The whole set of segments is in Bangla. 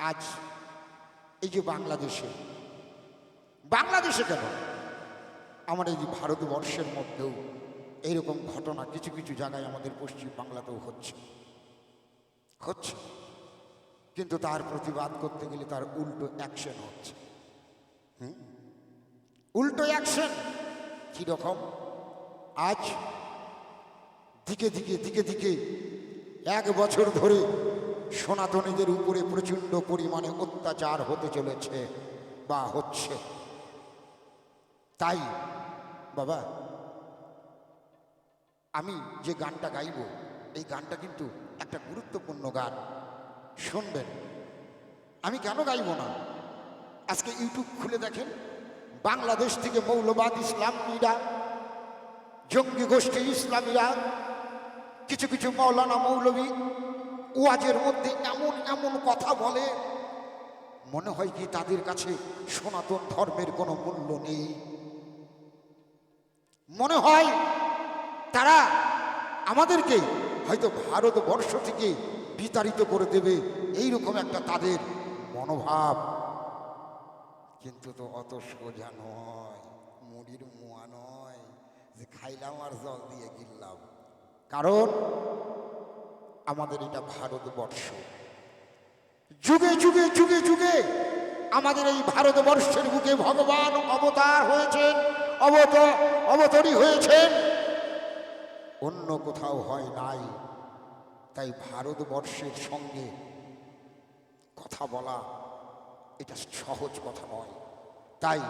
আজ এই যে বাংলাদেশে কেন আমার এই যে ভারতবর্ষের মধ্যেও এইরকম ঘটনা কিছু কিছু জায়গায় আমাদের পশ্চিম বাংলাতেও হচ্ছে, কিন্তু তার প্রতিবাদ করতে গেলে তার উল্টো অ্যাকশন হচ্ছে। উল্টো অ্যাকশন কিরকম? আজ দিকে দিকে 1 বছর ধরে সনাতনীদের উপরে প্রচণ্ড পরিমাণে অত্যাচার হতে চলেছে বা হচ্ছে। তাই বাবা, আমি যে গানটা গাইব এই গানটা কিন্তু একটা গুরুত্বপূর্ণ গান, শুনবেন। আমি কেন গাইব না? আজকে ইউটিউব খুলে দেখেন, বাংলাদেশ থেকে মৌলবাদ ইসলামীরা, জঙ্গি গোষ্ঠী ইসলামীরা, কিছু মৌলানা মৌলবী ওয়াজের মধ্যে এমন কথা বলে, মনে হয় কি তাদের কাছে সনাতন ধর্মের কোনো মূল্য নেই। মনে হয় তারা আমাদেরকে হয়তো ভারতবর্ষ থেকে বিতাড়িত করে দেবে, এইরকম একটা তাদের মনোভাব। কিন্তু তো অত সোজা নয়, মুড়ির মুয়া নয় যে খাইলাম আর জল দিয়ে গিললাম। কারণ আমাদের এটা ভারতবর্ষ। যুগে যুগে আমাদের এই ভারতবর্ষের বুকে ভগবান অবতার হয়েছেন, অবতরী হয়েছেন, অন্য কোথাও হয় নাই। তাই ভারতবর্ষের সঙ্গে কথা বলা এটা সহজ কথা নয়। তাই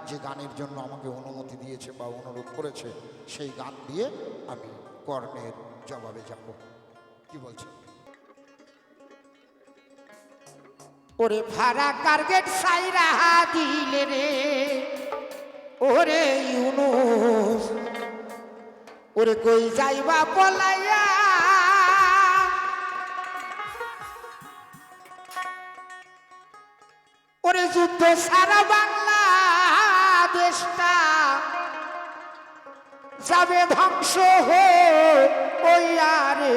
যে গানের জন্য আমাকে অনুমতি দিয়েছে বা অনুরোধ করেছে, সেই গান দিয়ে আমি কর্ণের জবাবে যাব। কি বলছে? ওরে ভাড়া টার্গেট সাইরা দিলে রে, ওরে ইউনুস, ওরে কই যাইবা পলাইয়া, ওরে যুদ্ধ সারা বাংলাদেশটা যাবে ধ্বংস হইয়া রে।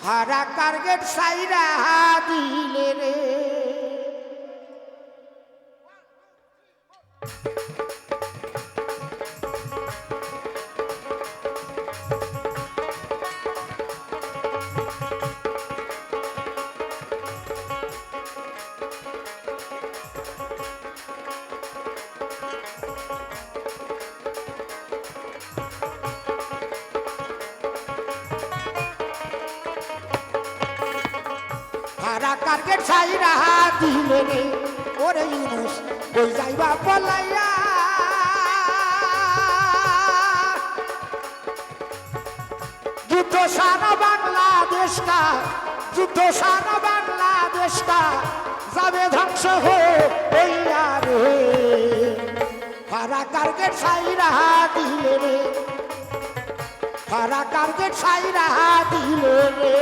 ভাড়া টার্গেট সাইরা দিলে রে। ভাড়া টার্গেট সাইরা দিলে রে, ওরে ইউনুস কই যাইবা পলাইয়া, যুদ্ধ সারা বাংলাদেশটা, যুদ্ধ সারা বাংলাদেশটা যাবে ধ্বংস হইয়া রে। ভাড়া টার্গেট সাইরা দিলে রে, ভাড়া টার্গেট সাইরা দিলে রে।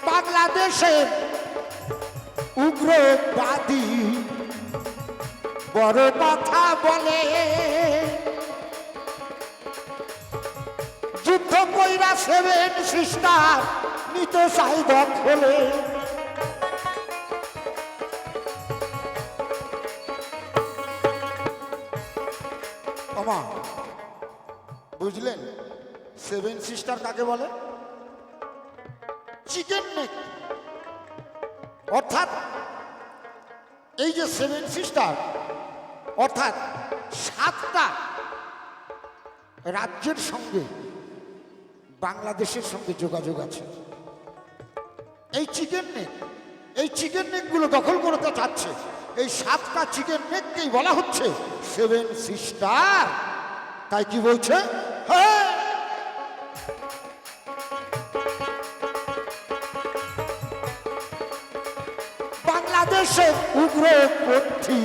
বাংলাদেশের উগ্রবাদী বড় কথা বলে, যুদ্ধ কইরা 7 সিস্টার নিতে চাই দখলে। আমা বুঝলেন 7 সিস্টার কাকে বলে? চিকেন নেক, অর্থাৎ এই যে 7 সিস্টার অর্থাৎ 7টা রাজ্যের সঙ্গে বাংলাদেশের সঙ্গে যোগাযোগ আছে। এই চিকেন নেক, এই চিকেন নেকগুলো দখল করতে চাচ্ছে। এই 7টা চিকেন নেককেই বলা হচ্ছে 7 সিস্টার। তাই কি বলছে? হ্যাঁ, বাংলাদেশের উগ্রপন্থী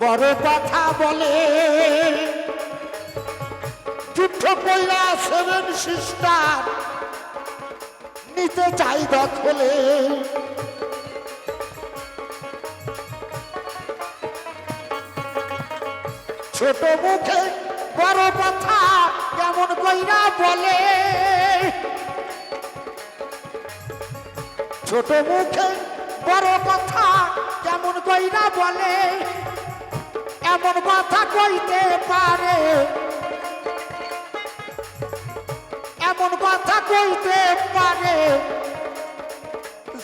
বড় কথা বলে, যুদ্ধ কইরা 7 সিস্টার নিতে চাই দখলে। ছোট মুখে বড় কথা কেমন কইরা বলে, ছোট মুখে বড় কথা কেমন কইরা বলে, এমন কথা কইতে পারে, এমন কথা কইতে পারে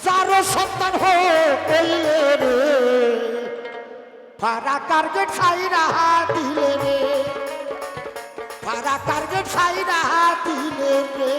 যার সন্তান হইলে রে ফারা টার্গেট সাইরা দিলে রে, ফারা টার্গেট সাইরা দিলে রে।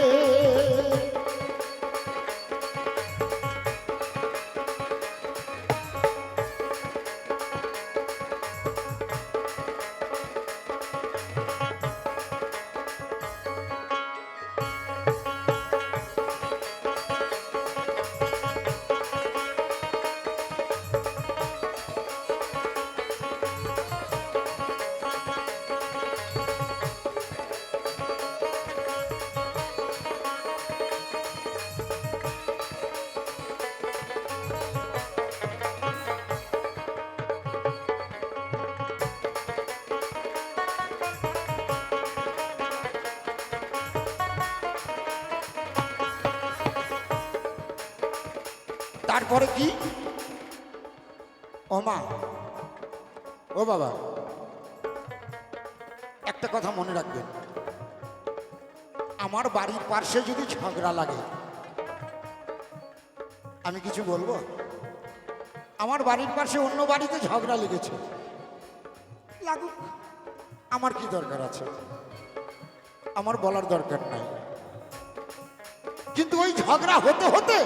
তারপরে কি? ও মা, ও বাবা, একটা কথা মনে রাখবেন, আমার বাড়ির পাশে যদি ঝগড়া লাগে আমি কিছু বলবো? আমার বাড়ির পাশে অন্য বাড়িতে ঝগড়া লেগেছে, লাগুক, আমার কি দরকার আছে? আমার বলার দরকার নাই। কিন্তু ওই ঝগড়া হতে হতে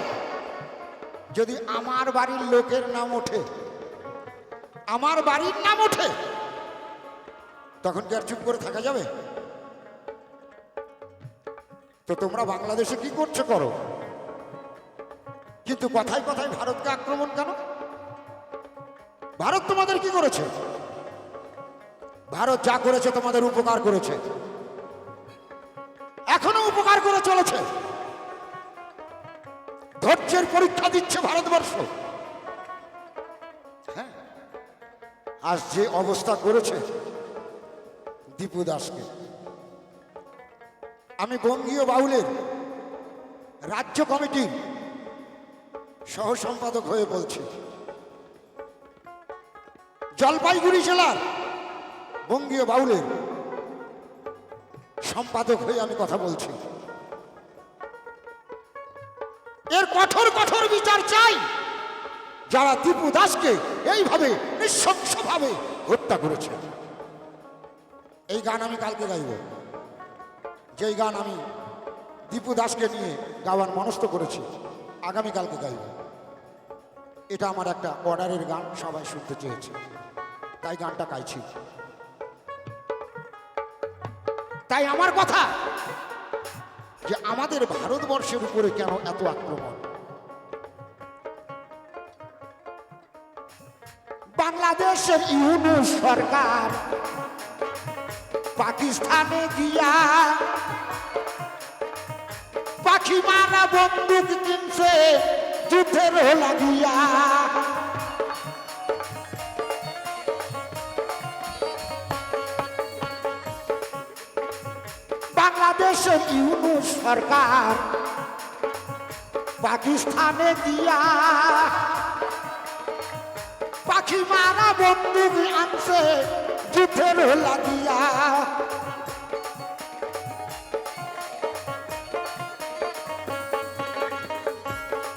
যদি আমার বাড়ির লোকের নাম ওঠে, আমার বাড়ির নাম ওঠে, তখন কি আর চুপ করে থাকা যাবে? তো তোমরা বাংলাদেশে কি করছো করো, কিন্তু কথায় কথায় ভারতকে আক্রমণ কেন? ভারত তোমাদের কি করেছে? ভারত যা করেছে তোমাদের উপকার করেছে, এখনো উপকার করে চলেছে। ধৈর্যের পরীক্ষা দিচ্ছে ভারতবর্ষ। হ্যাঁ, আজ যে অবস্থা করেছে দীপু দাসকে, আমি বঙ্গীয় বাউলের রাজ্য কমিটির সহ সম্পাদক হয়ে বলছি, জলপাইগুড়ি জেলার বঙ্গীয় বাউলের সম্পাদক হয়ে আমি কথা বলছি। এর কঠোর কঠোর বিচার চাই যারা দীপু দাসকে এইভাবে নৃশংসভাবে হত্যা করেছে। এই গান আমি কালকে গাইব, যেই গান আমি দীপু দাসকে নিয়ে গাওয়ার মনস্থ করেছি আগামীকালকে গাইব। এটা আমার একটা অর্ডারের গান, সবাই শুনতে চেয়েছে, তাই গানটা গাইছি। তাই আমার কথা যে আমাদের ভারতবর্ষের উপরে কেন এত আক্রমণ? বাংলাদেশের ইউনূস সরকার পাকিস্তানে গিয়া পাখি মারা বন্দুক কিনছে যুদ্ধের লাগিয়া। বাংলাদেশের ইউনূস সরকার পাকিস্তানে গিয়া পাখি মারা বন্দুক আনছে যুদ্ধের লাগিয়া।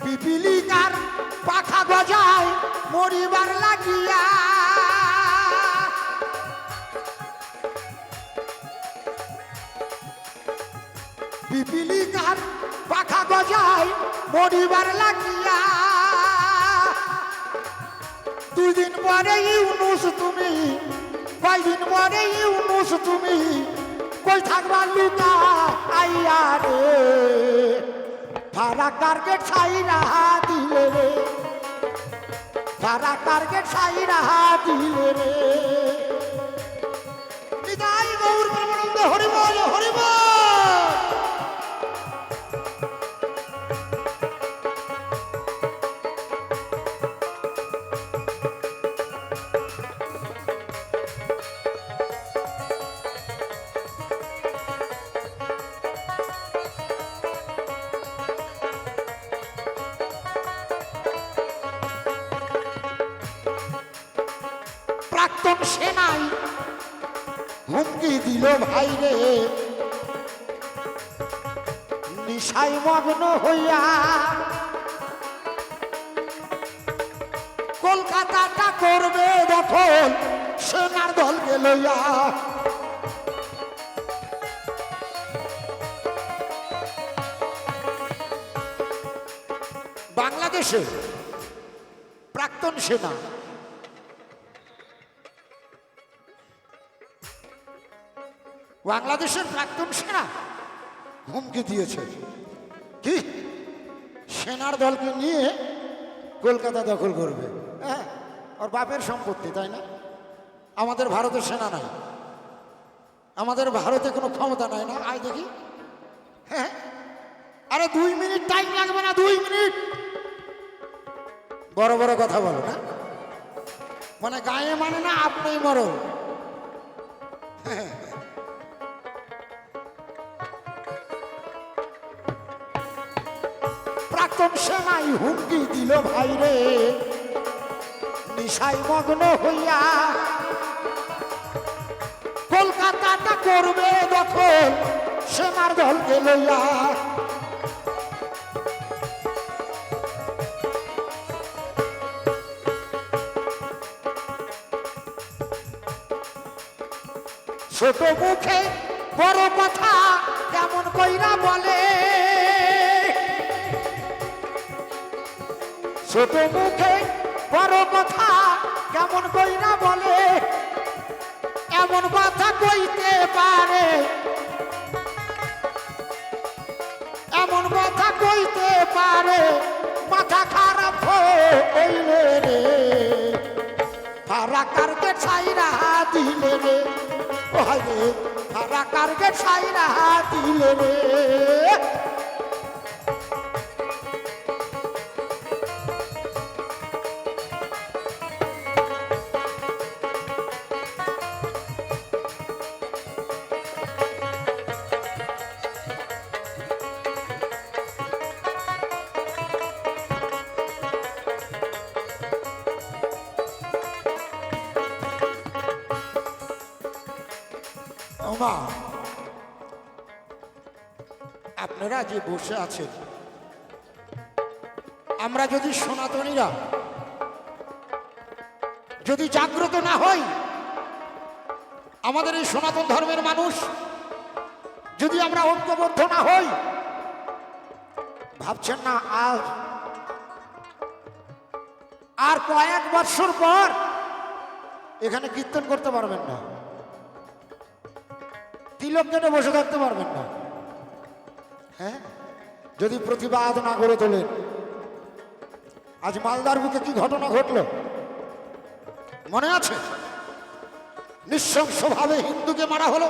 পিপিলিকার পাখা গজায় মরিবার লাগিয়া। পিপিলি কার পাখা গজায় মরিবার লাগিয়া, দুদিন পরে ইউনুস তুমি, কয়দিন পরে ইউনুস তুমি, কই থাকবা লুকা আইয়া রে, ফারাক টার্গেট ছাইরা দিলে রে, ফারাক টার্গেট ছাইরা দিলে রে। নিতাই গৌর প্রেমানন্দ হরি বল হরি বল। প্রাক্তন সেনাই হুমকি দিল ভাই রে, নিশায় মগ্ন হইয়া কলকাতাটা করবে দখল সেনার দলকে লইয়া। বাংলাদেশে প্রাক্তন সেনা বাংলাদেশের প্রাক্তন সেনা হুমকি দিয়েছে কি সেনার দলকে নিয়ে কলকাতা দখল করবে। হ্যাঁ, ওর বাপের সম্পত্তি, তাই না? আমাদের ভারতের সেনা নাই, আমাদের ভারতে কোনো ক্ষমতা নাই না। আয় দেখি, হ্যাঁ, আরে 2 মিনিট টাইম লাগবে না, 2 মিনিট। বড় বড় কথা বলো না, মানে গায়ে মানে না আপনি মরো। হ্যাঁ, প্রাক্তন সেনাই হুমকি দিল ভাই রে, নিশায় মগ্ন হইয়া কলকাতাটা করবে দখল সেনার দলকে লইয়া। ছোট মুখে বড় কথা কেমন কইরা বলে, ছোট মুখে বড় কথা কেমন কইরা বলে, এমন কথা কইতে পারে, এমন কথা কইতে পারে, মাথা খারাপ হইলে রে, ফারাক টার্গেট ছাইরা দিলে রে, ও হায় রে, ফারাক টার্গেট ছাইরা দিলে রে। আপনারা যে বসে আছেন, আমরা যদি সনাতনীরা যদি জাগ্রত না হই, আমাদের এই সনাতন ধর্মের মানুষ যদি আমরা ঐক্যবদ্ধ না হই, ভাবছেন না আর কয়েক বছর পর এখানে কীর্তন করতে পারবেন না, তিলক কেটে বসে থাকতে পারবেন না। হ্যাঁ, যদি প্রতিবাদ না করে তোলেন। আজ মালদার বুকে কি ঘটনা ঘটল মনে আছে? নৃশংসভাবে হিন্দুকে মারা হলো,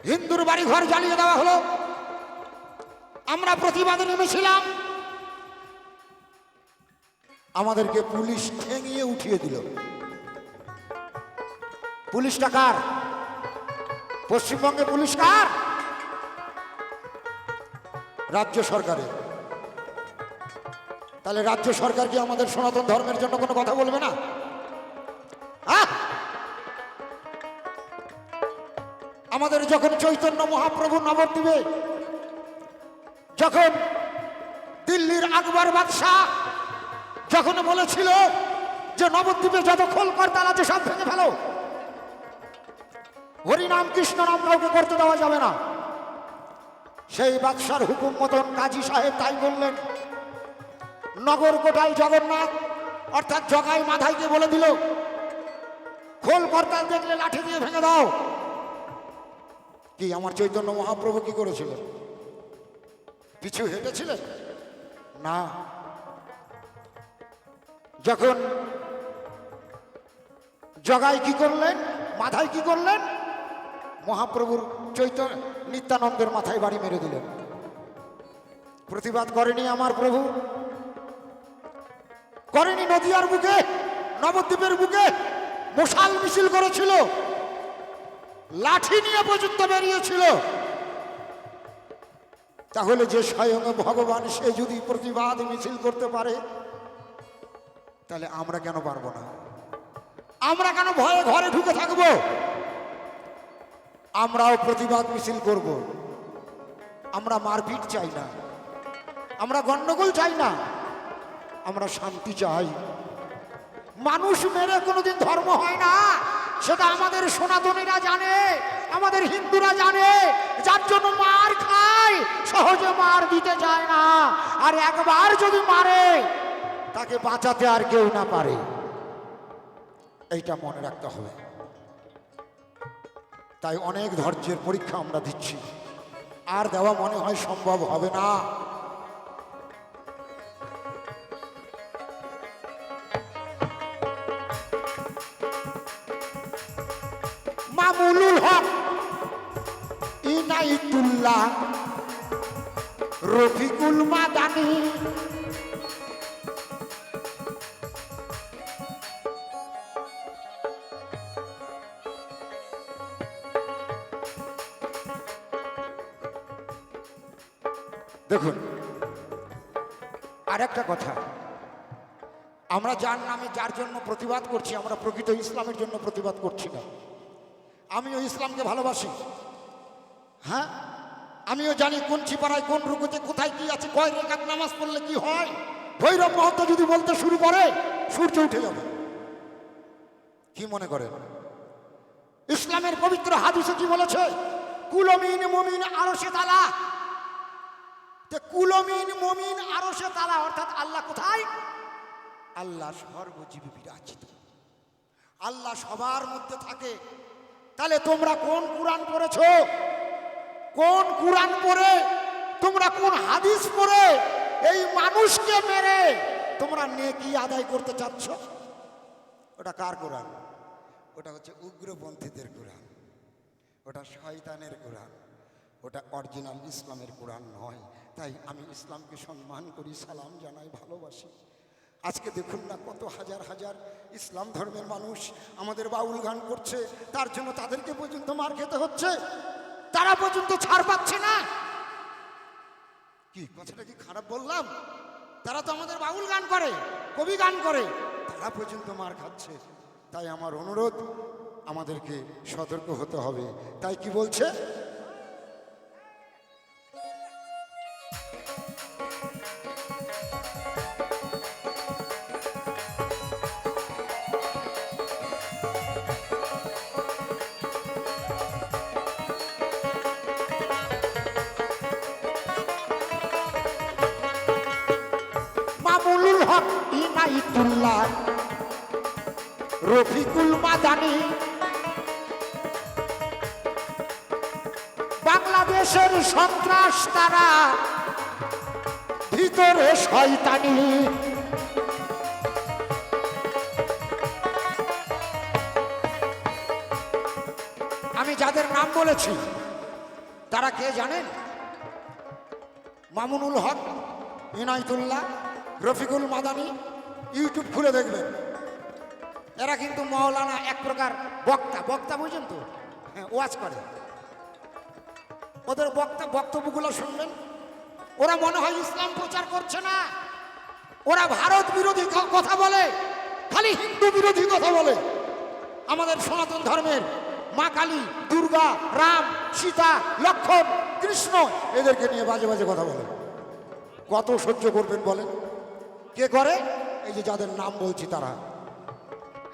হিন্দুর বাড়ি ঘর জ্বালিয়ে দেওয়া হলো। আমরা প্রতিবাদে নেমেছিলাম, আমাদেরকে পুলিশ ঠেঙিয়ে উঠিয়ে দিল। পুলিশটা কার? পশ্চিমবঙ্গে পুলিশ কার? রাজ্য সরকারের। তাহলে রাজ্য সরকার কি আমাদের সনাতন ধর্মের জন্য কোনো কথা বলবে না? আমাদের যখন চৈতন্য মহাপ্রভু নবদ্বীপে, যখন দিল্লির আকবর বাদশাহ যখন বলেছিল যে নবদ্বীপে যত খোল করতাল আছে সব ভেঙে ফেলো, হরিনাম কৃষ্ণ নাম কাউকে করতে দেওয়া যাবে না, সেই বাদশার হুকুম মতন কাজী সাহেব তাই বললেন। নগর কোটাল জগন্নাথ অর্থাৎ জগাই মাথাইকে বলে দিল, খোল করতাল দেখলে লাঠি দিয়ে ভেঙে দাও। কি আমার চৈতন্য মহাপ্রভু কি করেছিলেন? পিছু হেঁটেছিলেন না। যখন জগাই কি করলেন, মাথায় কি করলেন, মহাপ্রভুর চৈতন্য নিত্যানন্দের মাথায় বাড়ি মেরে দিলেন। প্রতিবাদ করেনি আমার প্রভু? করেনি? নদিয়ার বুকে, নবদ্বীপের বুকে মশাল মিছিল করেছিল, লাঠি নিয়ে পর্যন্ত বেরিয়েছিল। তাহলে যে স্বয়ং ভগবান সে যদি প্রতিবাদ মিছিল করতে পারে, তাহলে আমরা কেন পারবো না? আমরা কেন ভয়ে ঘরে ঢুকে থাকবো? আমরাও প্রতিবাদ মিছিল করব। আমরা মারপিট চাই না, আমরা গন্ডগোল চাই না, আমরা শান্তি চাই। মানুষ মেরে কোনোদিন ধর্ম হয় না, সেটা আমাদের সনাতনীরা জানে, আমাদের হিন্দুরা জানে। যার জন্য মার খায়, সহজে মার দিতে চায় না। আর একবার যদি মারে, তাকে বাঁচাতে আর কেউ না পারে। এইটা মনে রাখতে হবে। তাই অনেক ধৈর্যের পরীক্ষা আমরা দিচ্ছি, আর দেওয়া মনে হয় সম্ভব হবে না। মামুনুল হক, ইনাইতুল্লাহ, রফিকুল মাদানী, দেখুন আর একটা কথা, আমরা যার নামে যার জন্য প্রতিবাদ করছি, আমরা প্রকৃত ইসলামের জন্য প্রতিবাদ করছি না। আমিও ইসলামকে ভালোবাসি, হ্যাঁ, আমিও জানি কোন চিপাড়ায় কোন রুকুতে কোথায় কি আছে, কয় রেখাত নামাজ পড়লে কি হয়। ভৈরব মহন্ত যদি বলতে শুরু করে, সূর্য উঠে যাবে। কি মনে করেন? ইসলামের পবিত্র হাদিসে কি বলেছে? কুলমিন মুমিন আরশে তালা। কুলমিন মুমিন আরশে তালা, অর্থাৎ আল্লাহ কোথায়? আল্লাহ সর্বজীবে বিরাজিত, আল্লাহ সবার মধ্যে থাকে। তাহলে তোমরা কোন কুরআন পড়েছো? কোন কুরআন পড়ে, তোমরা কোন হাদিস পড়ে এই মানুষকে মেরে তোমরা নেকি আদায় করতে চাচ্ছ? ওটা কার কোরআন? ওটা হচ্ছে উগ্রপন্থীদের কোরআন, ওটা শয়তানের কোরআন, ওটা অরিজিনাল ইসলামের কোরআন নয়। তাই আমি ইসলামকে সম্মান করি, সালাম জানাই, ভালোবাসি। আজকে দেখুন না, কত হাজার হাজার ইসলাম ধর্মের মানুষ আমাদের বাউল গান করছে, তার জন্য তাদেরকে পর্যন্ত মার খেতে হচ্ছে, তারা পর্যন্ত ছাড় পাচ্ছে না। কি কথাটা কি খারাপ বললাম? তারা তো আমাদের বাউল গান করে, কবি গান করে, তারা পর্যন্ত মার খাচ্ছে। তাই আমার অনুরোধ, আমাদেরকে সতর্ক হতে হবে। তাই কি বলছে? মামুনুল হক, ইনাইতুল্লাহ, রফিকুল মাদানী, বাংলাদেশের সন্ত্রাস তারা, ভিতরে শয়তানি। আমি যাদের নাম বলেছি তারা কে জানেন? মামুনুল হক, ইনাইতুল্লাহ, রফিকুল মাদানী। ইউটিউব খুলে দেখবেন, এরা কিন্তু মৌলানা, এক প্রকার বক্তা। বক্তা বুঝেন তো? হ্যাঁ, ওয়াজ করে। ওদের বক্তব্যগুলো শুনবেন, ওরা মনে হয় ইসলাম প্রচার করছে না, ওরা ভারত বিরোধী কথা বলে, খালি হিন্দু বিরোধী কথা বলে। আমাদের সনাতন ধর্মের মা কালী, দুর্গা, রাম, সীতা, লক্ষ্মণ, কৃষ্ণ, এদেরকে নিয়ে বাজে বাজে কথা বলে। কত সহ্য করবেন বলেন? কে করে? এই যে যাদের নাম বলছি তারা।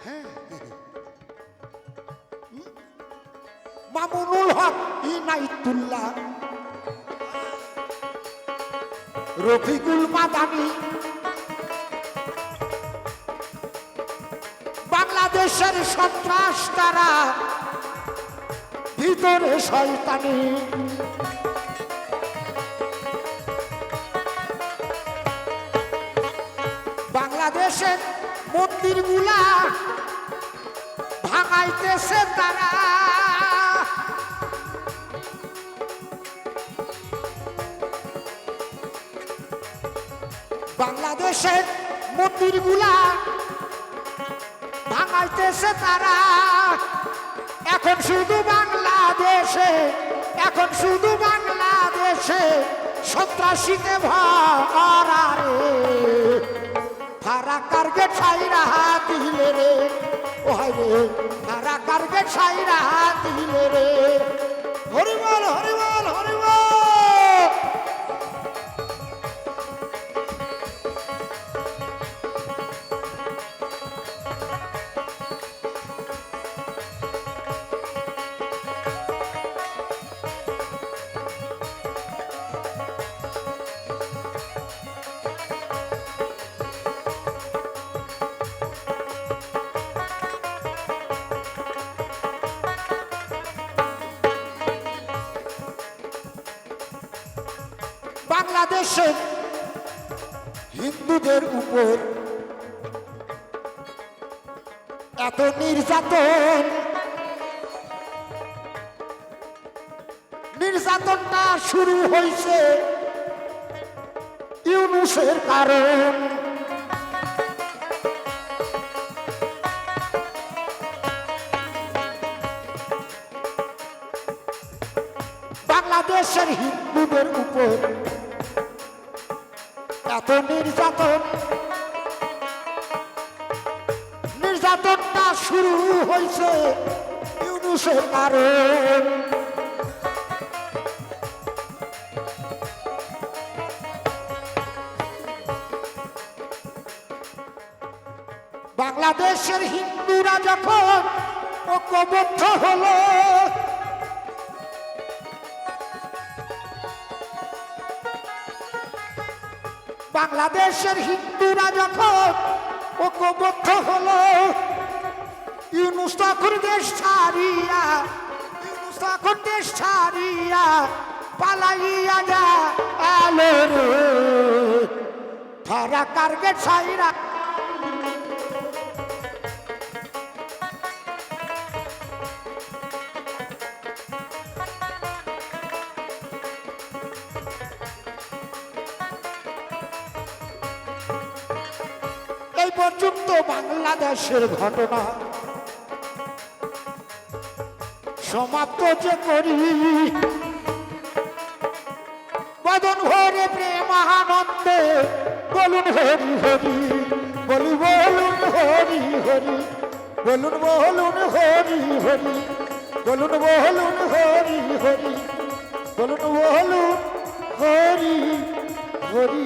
হ্যাঁ, মামুনুল হক, ইনাইতুল্লাহ, রফিকুল মাদানি বাংলাদেশের সন্ত্রাস তারা ভিতরে শয়তানি বাংলাদেশের মন্দিরগুলা ভাঙাইতেছে তারা বাংলাদেশের মন্দিরগুলা ভাঙাইতেছে তারা এখন শুধু বাংলাদেশে এখন শুধু বাংলাদেশে সন্ত্রাসীতে ভরা রে ফারাকার গেট ছাইরা দিলে রে ও হায় রে ফারাকার গেট ছাইরা দিলে রে হরিবল হরিবল হরিবল বাংলাদেশের হিন্দুদের উপর এত নির্যাতন নির্যাতনটা শুরু হয়েছে ইউনূসের কারণ বাংলাদেশের হিন্দুদের উপর এত নির্যাতন নির্যাতনটা শুরু হয়েছে ইউনূসের কারণ বাংলাদেশের হিন্দুরা যখন ঐক্যবদ্ধ হলো বাংলাদেশের হিন্দুরা যখন ঐক্যবদ্ধ হলো ইউনূস তখন দেশ ছাড়িয়া ইউনূস তখন দেশ ছাড়িয়া পালাইয়া গেল রে ফারাকার গেট ছাইরা এই পর্যন্ত বাংলাদেশের ঘটনা সমাপ্ত যে করি বদন ভরে প্রেমানন্দে বলুন হরি হরি বলি বলুন হরি হরি বলুন বলুন হরি হরি বলুন বলুন হরি হরি বলুন বলুন হরি হরি